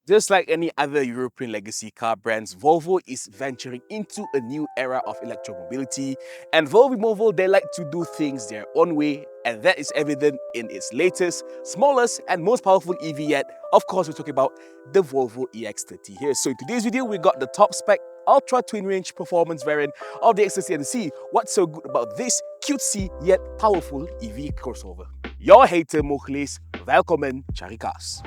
Just like any other European legacy car brands, Volvo is venturing into a new era of electromobility. And Volvo, they like to do things their own way, and that is evident in its latest, smallest, and most powerful EV yet. Of course, we're talking about the Volvo EX30 here. So in today's video, we got the top spec ultra twin range performance variant of the EX30 and see what's so good about this cutesy yet powerful EV crossover. Your hater Moklis, welcome Caricarz.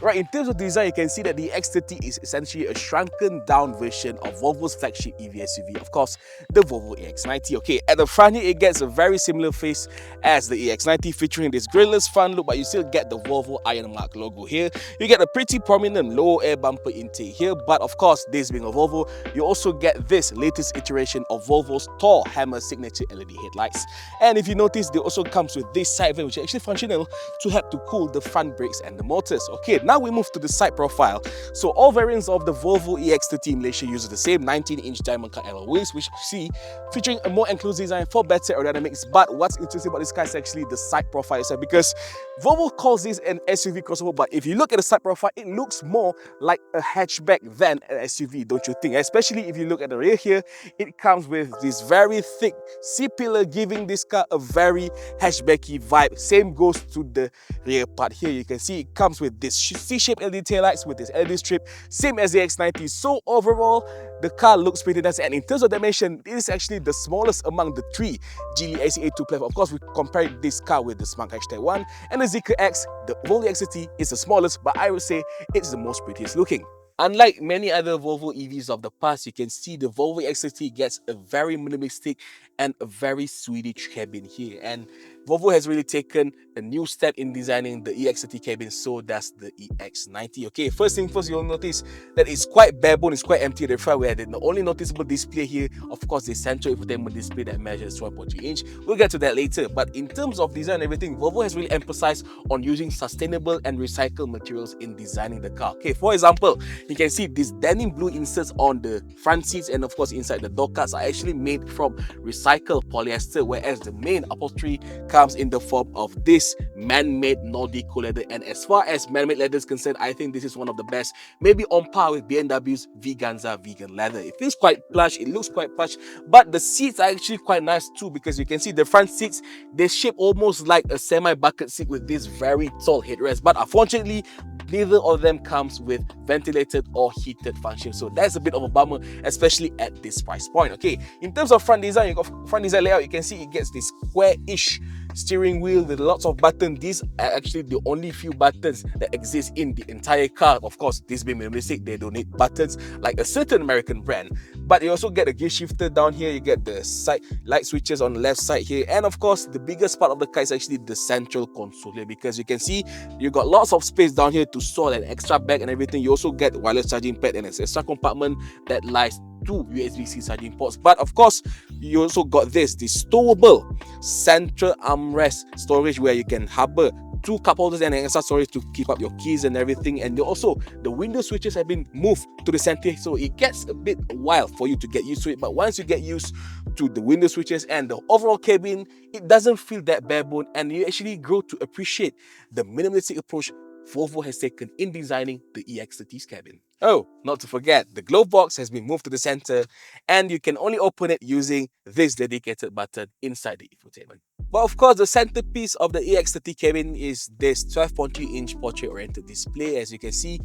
Right, in terms of design, you can see that the X30 is essentially a shrunken down version of Volvo's flagship EV SUV, of course, the Volvo EX90. Okay, at the front here, it gets a very similar face as the EX90, featuring this grilleless front look, but you still get the Volvo Iron Mark logo here. You get a pretty prominent low air bumper intake here, but of course, this being a Volvo, you also get this latest iteration of Volvo's tall hammer signature LED headlights. And if you notice, they also comes with this side vent, which is actually functional to help to cool the front brakes and the motors. Okay, now we move to the side profile. So all variants of the Volvo EX30 in Malaysia use the same 19-inch diamond cut alloy wheels, which you see featuring a more enclosed design for better aerodynamics. But what's interesting about this car is actually the side profile itself, because Volvo calls this an SUV crossover, but if you look at the side profile, it looks more like a hatchback than an SUV, don't you think? Especially if you look at the rear here, it comes with this very thick C-pillar, giving this car a very hatchbacky vibe. Same goes to the rear part here. You can see it comes with this C-shaped LED taillights with this LED strip, same as the X90. So overall, the car looks pretty nice, and in terms of dimension, it is actually the smallest among the three Geely AC82 platforms. Of course, we compared this car with the Smart Hatchback 1 and the Zeekr X. The Volvo EX30 is the smallest, but I would say it's the most prettiest looking. Unlike many other Volvo EVs of the past, you can see the Volvo EX30 gets a very minimalistic and a very Swedish cabin here. And Volvo has really taken a new step in designing the EX30 cabin, so does the EX90. Okay, first thing first, you'll notice that it's quite bare bone, it's quite empty at the front, where the only noticeable display here, of course, the central infotainment display that measures 12.3 inch. We'll get to that later. But in terms of design and everything, Volvo has really emphasized on using sustainable and recycled materials in designing the car. Okay, for example, you can see these denim blue inserts on the front seats, and of course inside the door cards are actually made from recycled polyester, whereas the main upholstery comes in the form of this man-made Nordico leather. And as far as man-made leather is concerned, I think this is one of the best, maybe on par with BMW's Veganza vegan leather. It feels quite plush, it looks quite plush, but the seats are actually quite nice too, because you can see the front seats, they shape almost like a semi-bucket seat with this very tall headrest, but unfortunately neither of them comes with ventilated or heated function, so that's a bit of a bummer, especially at this price point. Okay, in terms of front design, front design layout, you can see it gets this square-ish steering wheel with lots of buttons. These are actually the only few buttons that exist in the entire car. Of course, this being minimalistic, they don't need buttons like a certain American brand. But you also get a gear shifter down here, you get the side light switches on the left side here, and of course the biggest part of the car is actually the central console here, because you can see you got lots of space down here to store an extra bag and everything. You also get wireless charging pad and an extra compartment that lies two USB-C charging ports. But of course, you also got this stowable central armrest storage, where you can harbor two cup holders and an extra storage to keep up your keys and everything. And also the window switches have been moved to the center, so it gets a bit wild for you to get used to it. But once you get used to the window switches and the overall cabin, it doesn't feel that bare bone, and you actually grow to appreciate the minimalistic approach Volvo has taken in designing the EX30's cabin. Oh, not to forget, the glove box has been moved to the center, and you can only open it using this dedicated button inside the infotainment. But of course, the centerpiece of the EX30 cabin is this 12.3-inch portrait-oriented display. As you can see,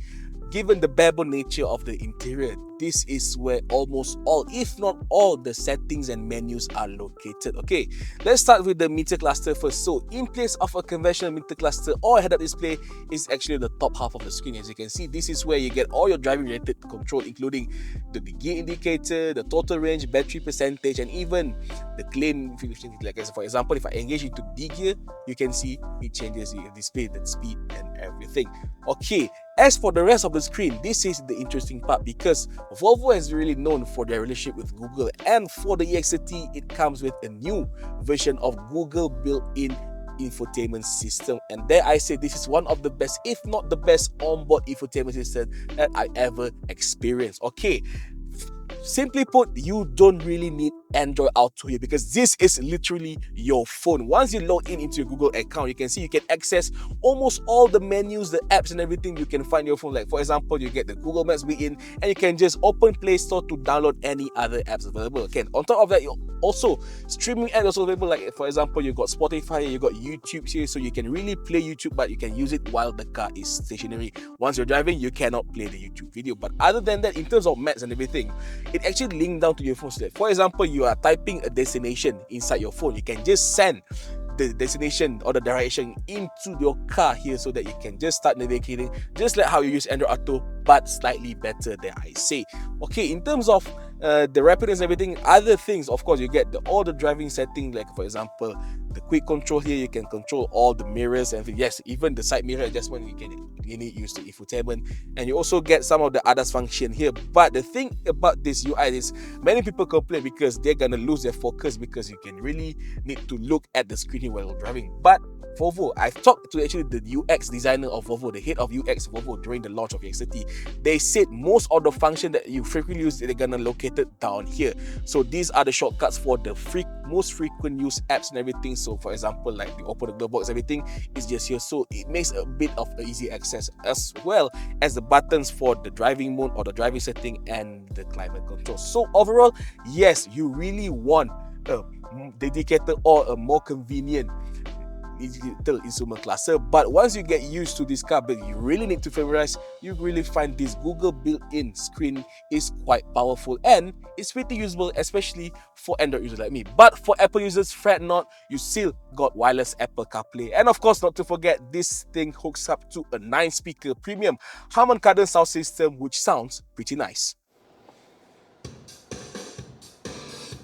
given the bare-bone nature of the interior, this is where almost all, if not all, the settings and menus are located. Okay, let's start with the meter cluster first. So in place of a conventional meter cluster or head-up display is actually the top half of the screen. As you can see, this is where you get all your driving related control, including the gear indicator, the total range, battery percentage, and even the claim. Like for example, if I engage into D gear, you can see it changes the display, the speed and everything. Okay, as for the rest of the screen, this is the interesting part, because Volvo is really known for their relationship with Google, and for the EX30, it comes with a new version of Google built-in infotainment system. And there I say this is one of the best, if not the best, onboard infotainment system that I ever experienced. Okay, Simply put, you don't really need Android Auto here because this is literally your phone. Once you log in into your Google account, you can see you can access almost all the menus, the apps and everything you can find on your phone. Like for example, you get the Google Maps built-in and you can just open Play Store to download any other apps available. Again, on top of that, you also streaming apps also available. Like for example, you got Spotify, you got YouTube here, so you can really play YouTube, but you can use it while the car is stationary. Once you're driving, you cannot play the YouTube video. But other than that, in terms of maps and everything, it actually linked down to your phone. So that, for example, you are typing a destination inside your phone, you can just send the destination or the direction into your car here so that you can just start navigating just like how you use Android Auto, but slightly better than I say. Okay, in terms of the rapidness and everything, other things, of course, you get all the driving settings, like for example, the quick control here, you can control all the mirrors and yes, even the side mirror adjustment, you can use the infotainment, and you also get some of the others function here. But the thing about this UI is many people complain because they're gonna lose their focus because you can really need to look at the screen here while driving. But Volvo, I've talked to actually the UX designer of Volvo, the head of UX Volvo during the launch of EX30. They said most of the function that you frequently use, they're gonna locate it down here. So these are the shortcuts for the most frequent use apps and everything. So for example, like the open the glove box, everything is just here. So it makes a bit of easy access, as well as the buttons for the driving mode or the driving setting and the climate control. So overall, yes, you really want a dedicated or a more convenient digital instrument cluster, but once you get used to this car, but you really need to familiarize, you really find this Google built-in screen is quite powerful and it's pretty usable, especially for Android users like me. But for Apple users, fret not, you still got wireless Apple CarPlay, and of course, not to forget, this thing hooks up to a 9-speaker premium Harman Kardon sound system, which sounds pretty nice.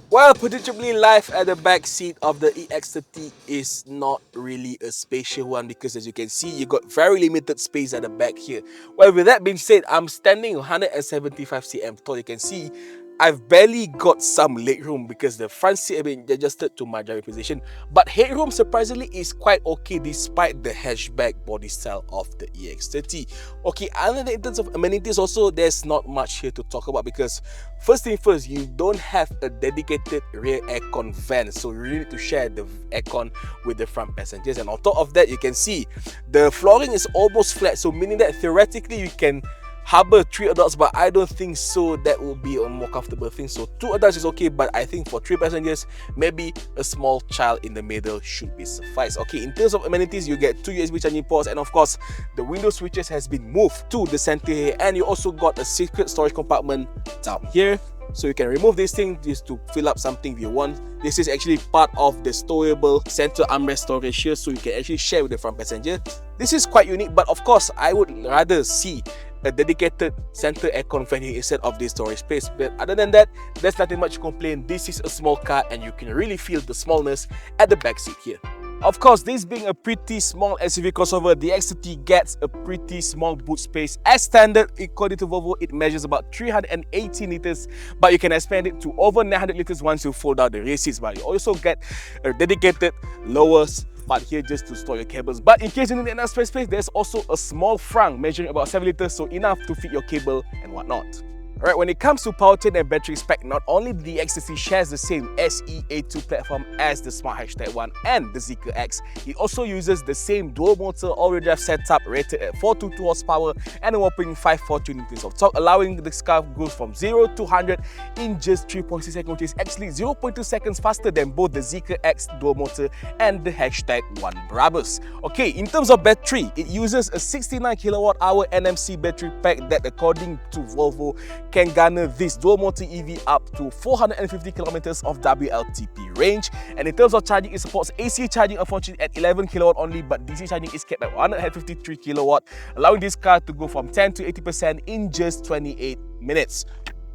Well, predictably, life at the back seat of the EX30 is not really a spacious one because as you can see, you got very limited space at the back here. Well, with that being said, I'm standing 175 cm tall. You can see I've barely got some legroom because the front seat has been adjusted to my driving position, but headroom surprisingly is quite okay despite the hatchback body style of the EX30. Okay, other than in terms of amenities also, there's not much here to talk about because first thing first, you don't have a dedicated rear aircon vent, so you really need to share the aircon with the front passengers. And on top of that, you can see the flooring is almost flat, so meaning that theoretically you can harbor 3 adults, but I don't think so that will be a more comfortable thing. So 2 adults is okay, but I think for 3 passengers, maybe a small child in the middle should be suffice. Okay, in terms of amenities, you get 2 USB charging ports, and of course the window switches has been moved to the center here, and you also got a secret storage compartment down here, so you can remove this thing just to fill up something if you want. This is actually part of the stowable center armrest storage here, so you can actually share with the front passenger. This is quite unique, but of course I would rather see a dedicated center aircon fan here instead of this storage space. But other than that, there's nothing much to complain. This is a small car and you can really feel the smallness at the back seat here. Of course, this being a pretty small SUV crossover, the EX30 gets a pretty small boot space. As standard, according to Volvo, it measures about 380 liters, but you can expand it to over 900 liters once you fold out the rear seats. But you also get a dedicated lower part here just to store your cables. But in case you need enough space, there's also a small frunk measuring about 7 liters, so enough to fit your cable and whatnot. Alright, when it comes to powertrain and battery spec, not only the EX30 shares the same SEA2 platform as the Smart Hashtag 1 and the Zeekr X, it also uses the same dual motor all-wheel drive setup rated at 422 horsepower and a whopping 542 newtons of torque, allowing the car to go from 0 to 100 in just 3.6 seconds, which is actually 0.2 seconds faster than both the Zeekr X dual motor and the Hashtag 1 Brabus. Okay, in terms of battery, it uses a 69 kWh NMC battery pack that, according to Volvo, can garner this dual motor EV up to 450 kilometers of WLTP range. And in terms of charging, it supports AC charging unfortunately at 11 kilowatt only, but DC charging is kept at 153 kilowatt, allowing this car to go from 10 to 80% in just 28 minutes.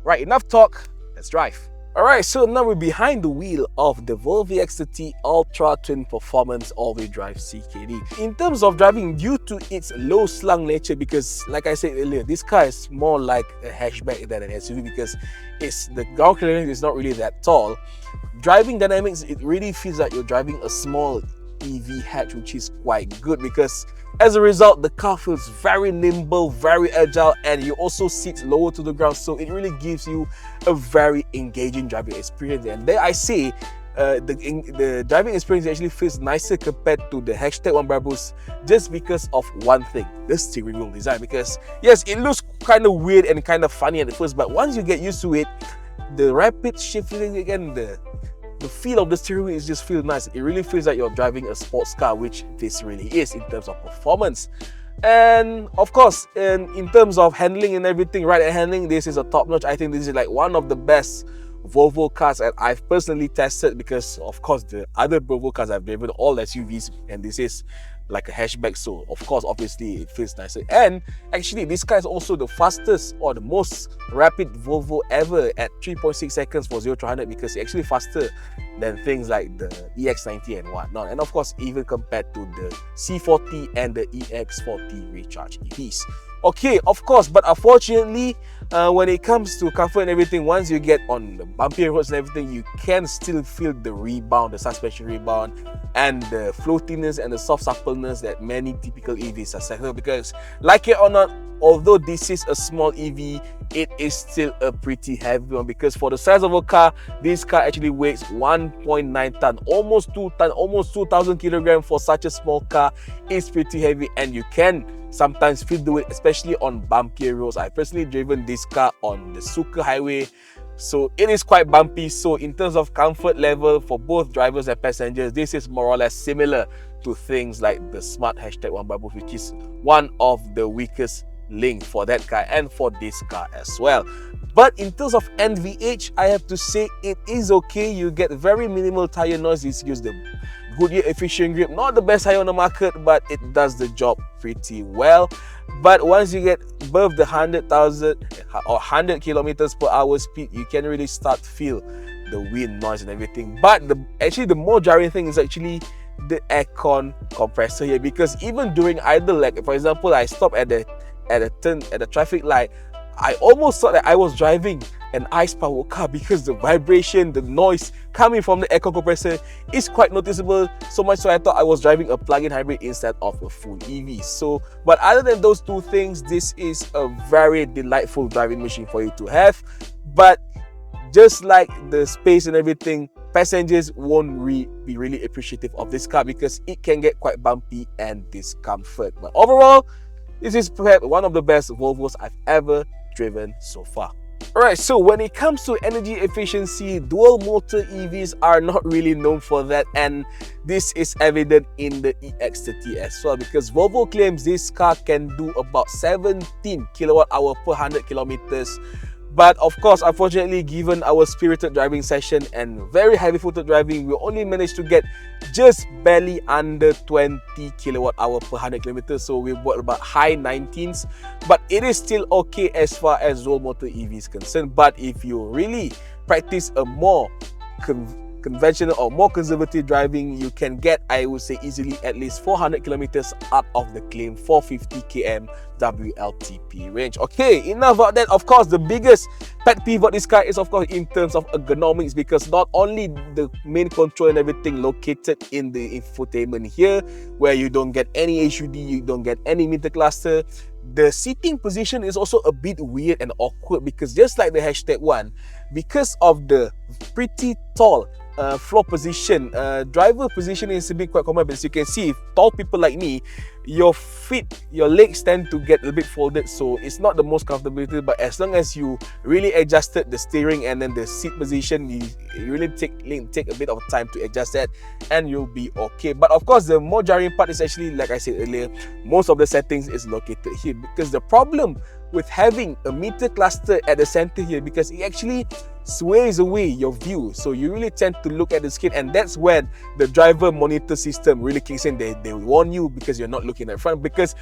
Right, enough talk, let's drive. Alright, so now we're behind the wheel of the Volvo EX30 Ultra Twin Performance All-Wheel Drive CKD. In terms of driving, due to its low slung nature, because like I said earlier, this car is more like a hatchback than an SUV because the ground clearance is not really that tall. Driving dynamics, it really feels like you're driving a small EV hatch, which is quite good because as a result, the car feels very nimble, very agile, and you also sit lower to the ground, so it really gives you a very engaging driving experience. And there I say, the driving experience actually feels nicer compared to the #1 Brabus just because of one thing, the steering wheel design. Because yes, it looks kind of weird and kind of funny at first, but once you get used to it, the rapid shifting again, the feel of the steering wheel just feels nice. It really feels like you're driving a sports car, which this really is in terms of performance. And of course, in terms of handling and everything, right-hand handling, this is a top notch. I think this is like one of the best Volvo cars that I've personally tested, because of course the other Volvo cars I've driven all SUVs, and this is like a hatchback, so of course obviously it feels nicer. And actually this car is also the fastest or the most rapid Volvo ever at 3.6 seconds for 0 to 100, because it's actually faster than things like the EX90 and whatnot, and of course even compared to the C40 and the EX40 recharge EVs. Okay, of course, but unfortunately, when it comes to comfort and everything, once you get on the bumpy roads and everything, you can still feel the rebound, the suspension rebound, and the floatiness and the soft suppleness that many typical EVs are settled. Because, like it or not, although this is a small EV, it is still a pretty heavy one, because for the size of a car, this car actually weighs 1.9 ton, almost 2 ton, almost 2,000 kilograms for such a small car. It's pretty heavy, and you can sometimes feel the weight, especially on bumpy roads. I personally driven this car on the Suka highway, so it is quite bumpy. So in terms of comfort level for both drivers and passengers, this is more or less similar to things like the smart #1 Brabus, which is one of the weakest link for that car and for this car as well. But in terms of NVH, I have to say it is okay. You get very minimal tire noise. It's used the Goodyear efficient grip, not the best tire on the market, but it does the job pretty well. But once you get above the 100,000 or 100 kilometers per hour speed, you can really start to feel the wind noise and everything. But actually the more jarring thing is actually the aircon compressor here, because even during idle, like for example, I stopped at the traffic light, I almost thought that I was driving an ice powered car, because the vibration, the noise coming from the aircon compressor is quite noticeable, so much so I thought I was driving a plug-in hybrid instead of a full EV. So, but other than those two things, this is a very delightful driving machine for you to have. But just like the space and everything, passengers won't be really appreciative of this car, because it can get quite bumpy and discomfort. But overall, this is perhaps one of the best Volvos I've ever driven so far. Alright, so when it comes to energy efficiency, dual motor EVs are not really known for that, and this is evident in the EX30 as well, because Volvo claims this car can do about 17 kWh per 100 kilometers. But of course, unfortunately, given our spirited driving session and very heavy-footed driving, we only managed to get just barely under 20 kWh per 100 kilometers. So we got about high 19s, but it is still okay as far as dual motor EV is concerned. But if you really practice a more conventional or more conservative driving, you can get, I would say, easily at least 400 kilometers out of the claim 450 km WLTP range. Okay, enough about that. Of course, the biggest pet peeve of this car is of course in terms of ergonomics, because not only the main control and everything located in the infotainment here, where you don't get any HUD, you don't get any meter cluster, the seating position is also a bit weird and awkward, because just like the #1, because of the pretty tall floor position, driver position is a bit quite common. But as you can see, tall people like me, your legs tend to get a bit folded, so it's not the most comfortability. But as long as you really adjusted the steering and then the seat position, you really take a bit of time to adjust that, and you'll be okay. But of course, the more jarring part is actually, like I said earlier, most of the settings is located here, because the problem with having a meter cluster at the center here, because it actually sways away your view, so you really tend to look at the screen, and that's when the driver monitor system really kicks in. They warn you, because you're not looking at front, because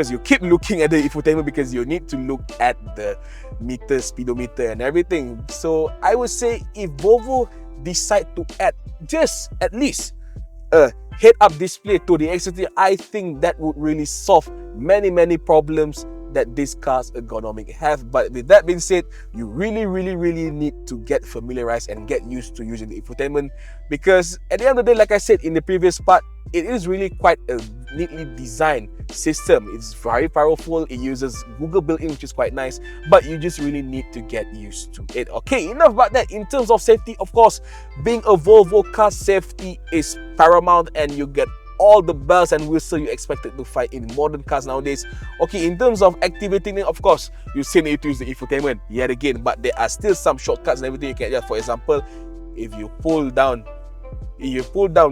you keep looking at the infotainment, because you need to look at the meter, speedometer and everything. So I would say if Volvo decide to add just at least a head-up display to the EX30, I think that would really solve many problems that this car's ergonomic have. But with that being said, you really need to get familiarized and get used to using the infotainment, because at the end of the day, like I said in the previous part, it is really quite a neatly designed system. It's very powerful. It uses Google built-in, which is quite nice, but you just really need to get used to it. Okay, enough about that. In terms of safety, of course, being a Volvo car, safety is paramount, and you get all the bells and whistles you expected to find in modern cars nowadays. Okay, in terms of activating it, of course, you still need to use the infotainment yet again, but there are still some shortcuts and everything you can do. For example, if you pull down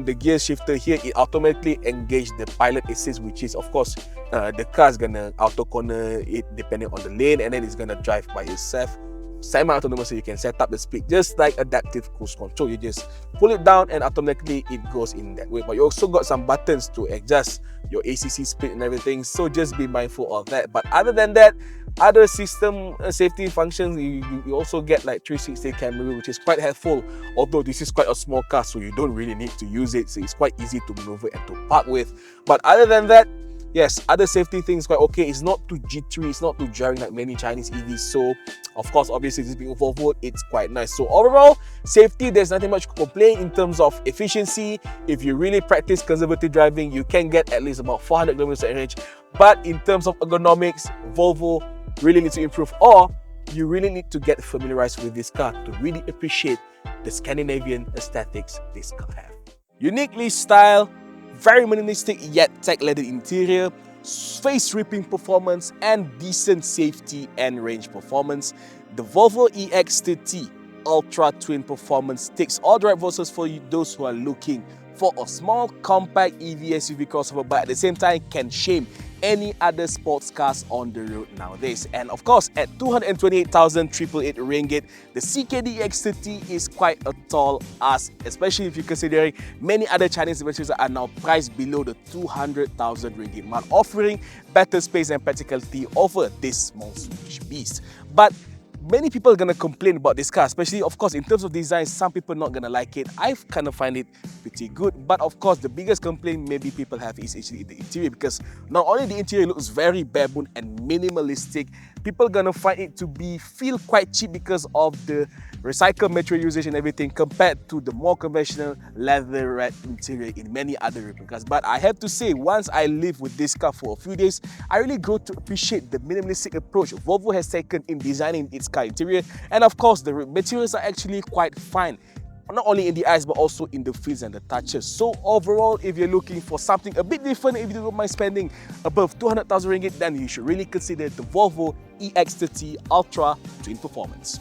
the gear shifter here, it automatically engages the pilot assist, which is, of course, the car is gonna auto corner it depending on the lane, and then it's gonna drive by itself semi-autonomous, so you can set up the speed just like adaptive cruise control. You just pull it down and automatically it goes in that way. But you also got some buttons to adjust your ACC speed and everything, so just be mindful of that. But other than that, other system safety functions, you also get like 360 camera, which is quite helpful, although this is quite a small car, so you don't really need to use it, so it's quite easy to maneuver and to park with. But other than that, yes, other safety things quite okay. It's not too jittery, it's not too jarring like many Chinese EVs. So, of course, obviously, this being a Volvo, it's quite nice. So, overall, safety, there's nothing much to complain. In terms of efficiency, if you really practice conservative driving, you can get at least about 400 kilometers per range. But in terms of ergonomics, Volvo really needs to improve, or you really need to get familiarized with this car to really appreciate the Scandinavian aesthetics this car has. Uniquely styled, very minimalistic yet tech-laden interior, face-ripping performance, and decent safety and range performance, the Volvo EX30 Ultra Twin Performance ticks all the right boxes for those who are looking for a small, compact EV SUV crossover, but at the same time can shame any other sports cars on the road nowadays. And of course, at 228,888 ringgit, the CKD EX30 is quite a tall ask, especially if you're considering many other Chinese adventures are now priced below the 200,000 ringgit mark, offering better space and practicality over this small Swedish beast. But many people are gonna complain about this car, especially, of course, in terms of design. Some people are not gonna like it. I kind of find it pretty good, but of course, the biggest complaint maybe people have is actually the interior, because not only the interior looks very barebone and minimalistic, people are gonna find it to feel quite cheap because of the recycled material usage and everything, compared to the more conventional leather-wrapped interior in many other replicas. But I have to say, once I lived with this car for a few days, I really grew to appreciate the minimalistic approach Volvo has taken in designing its car interior. And of course, the materials are actually quite fine, not only in the eyes but also in the feels and the touches. So overall, if you're looking for something a bit different, if you don't mind spending above 200,000 ringgit, then you should really consider the Volvo EX30 Ultra Twin Performance.